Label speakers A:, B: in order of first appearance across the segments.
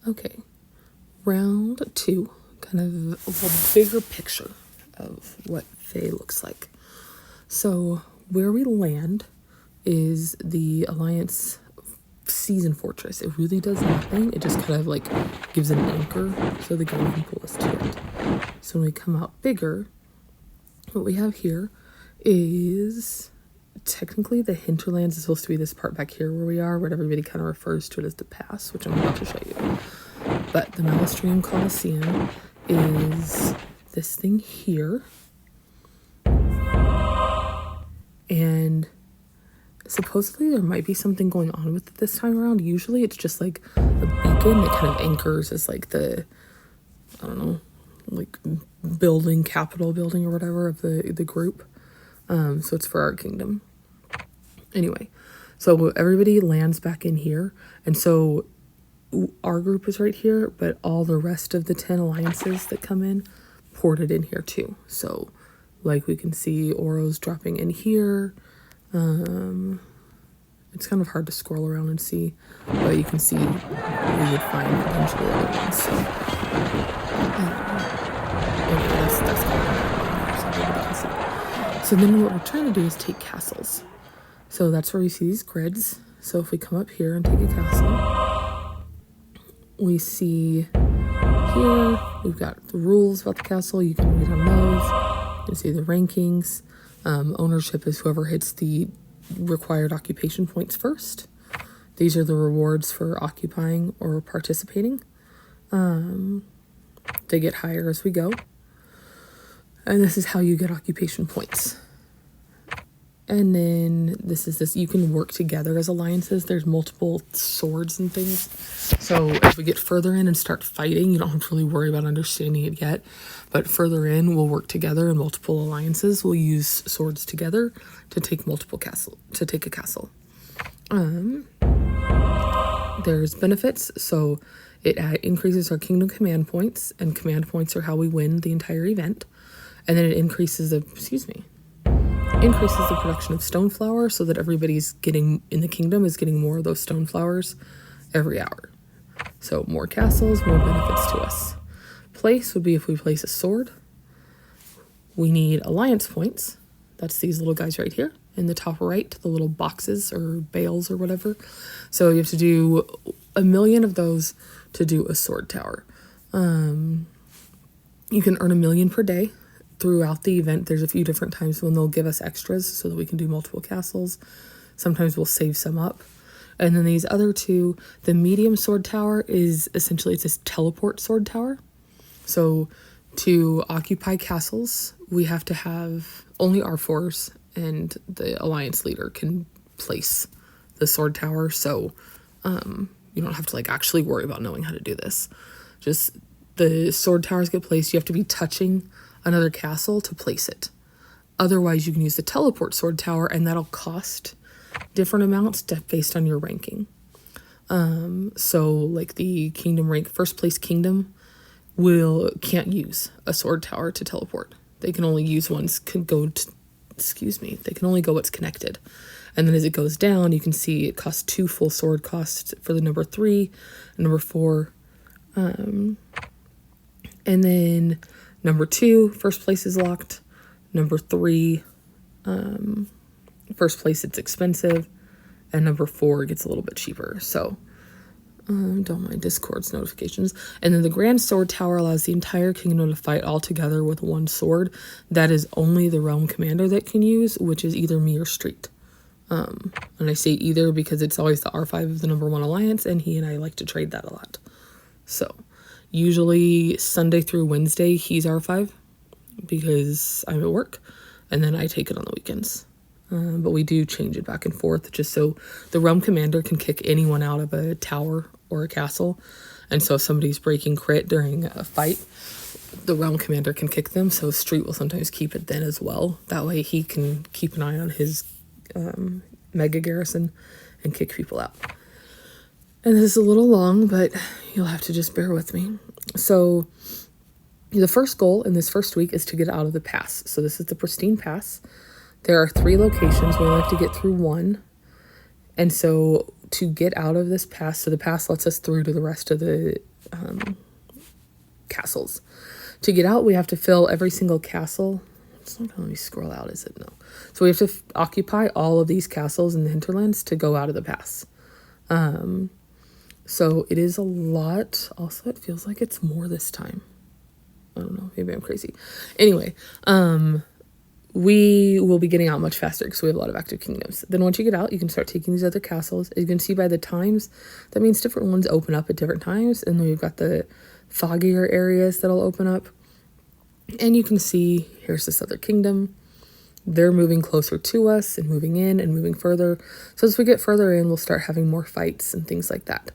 A: Okay, round 2, kind of a bigger picture of what Fae looks like. So where we land is the Alliance Season Fortress. It really does nothing. It just kind of like gives an anchor so the game can pull us to it. So when we come out bigger, what we have here is technically the hinterlands is supposed to be this part back here where we are, but everybody kind of refers to it as the pass, which I'm about to show you. But the Malastream Coliseum is this thing here. And supposedly there might be something going on with it this time around. Usually it's just like a beacon that kind of anchors as like the, I don't know, like building, capital building or whatever of the group. So it's for our kingdom. Anyway, so everybody lands back in here. And so our group is right here, but all the rest of the 10 alliances that come in ported in here too. So like we can see Oro's dropping in here. It's kind of hard to scroll around and see, but you can see we would find potentially other ones. So anyway, that's all so everybody can see. So then what we're trying to do is take castles. So that's where we see these grids. So if we come up here and take a castle, we see here we've got the rules about the castle. You can read on those. You can see the rankings. Ownership is whoever hits the required occupation points first. These are the rewards for occupying or participating. They get higher as we go. And this is how you get occupation points. And then you can work together as alliances. There's multiple swords and things. So as we get further in and start fighting, you don't have to really worry about understanding it yet. But further in, we'll work together in multiple alliances. We'll use swords together to take a castle. There's benefits. So it increases our kingdom command points, and command points are how we win the entire event. And then it increases the production of stone flower so that everybody's getting in the kingdom is getting more of those stone flowers every hour. So more castles, more benefits to us. Place would be if we place a sword. We need alliance points. That's these little guys right here in the top right, the little boxes or bales or whatever. So you have to do 1 million of those to do a sword tower. You can earn 1 million per day. Throughout the event, there's a few different times when they'll give us extras so that we can do multiple castles. Sometimes we'll save some up. And then these other two, the medium sword tower is essentially, it's this teleport sword tower. So to occupy castles, we have to have only R4s, and the alliance leader can place the sword tower. So you don't have to like actually worry about knowing how to do this. Just the sword towers get placed. You have to be touching another castle to place it. Otherwise, you can use the teleport sword tower, and that'll cost different amounts based on your ranking. So like the kingdom rank, first place kingdom can't use a sword tower to teleport. They can only use they can only go what's connected. And then as it goes down, you can see it costs 2 full sword costs for the number 3 and number 4. And then number 2, first place is locked. Number 3, first place, it's expensive. And number 4 gets a little bit cheaper. So don't mind Discord's notifications. And then the Grand Sword Tower allows the entire kingdom to fight all together with one sword. That is only the realm commander that can use, which is either me or Street. And I say either because it's always the R5 of the number 1 alliance, and he and I like to trade that a lot. So usually Sunday through Wednesday, he's R5 because I'm at work, and then I take it on the weekends. But we do change it back and forth just so the realm commander can kick anyone out of a tower or a castle. And so if somebody's breaking crit during a fight, the realm commander can kick them. So Street will sometimes keep it then as well. That way he can keep an eye on his mega garrison and kick people out. And this is a little long, but you'll have to just bear with me. So the first goal in this first week is to get out of the pass. So this is the Pristine Pass. There are 3 locations. We only have to get through 1. And so to get out of this pass, so the pass lets us through to the rest of the castles. To get out, we have to fill every single castle. It's not going to let me scroll out, is it? No. So we have to occupy all of these castles in the hinterlands to go out of the pass. So it is a lot. Also, it feels like it's more this time. I don't know. Maybe I'm crazy. Anyway, we will be getting out much faster because we have a lot of active kingdoms. Then once you get out, you can start taking these other castles. As you can see by the times, that means different ones open up at different times. And then we've got the foggier areas that'll open up. And you can see, here's this other kingdom. They're moving closer to us and moving in and moving further. So as we get further in, we'll start having more fights and things like that.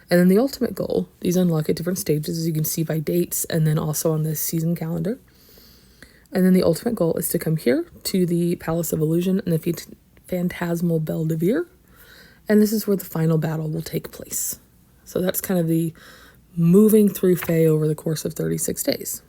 A: And then the ultimate goal, these unlock at different stages, as you can see by dates and then also on this season calendar. And then the ultimate goal is to come here to the Palace of Illusion and the Phantasmal Belvedere. And this is where the final battle will take place. So that's kind of the moving through Fae over the course of 36 days.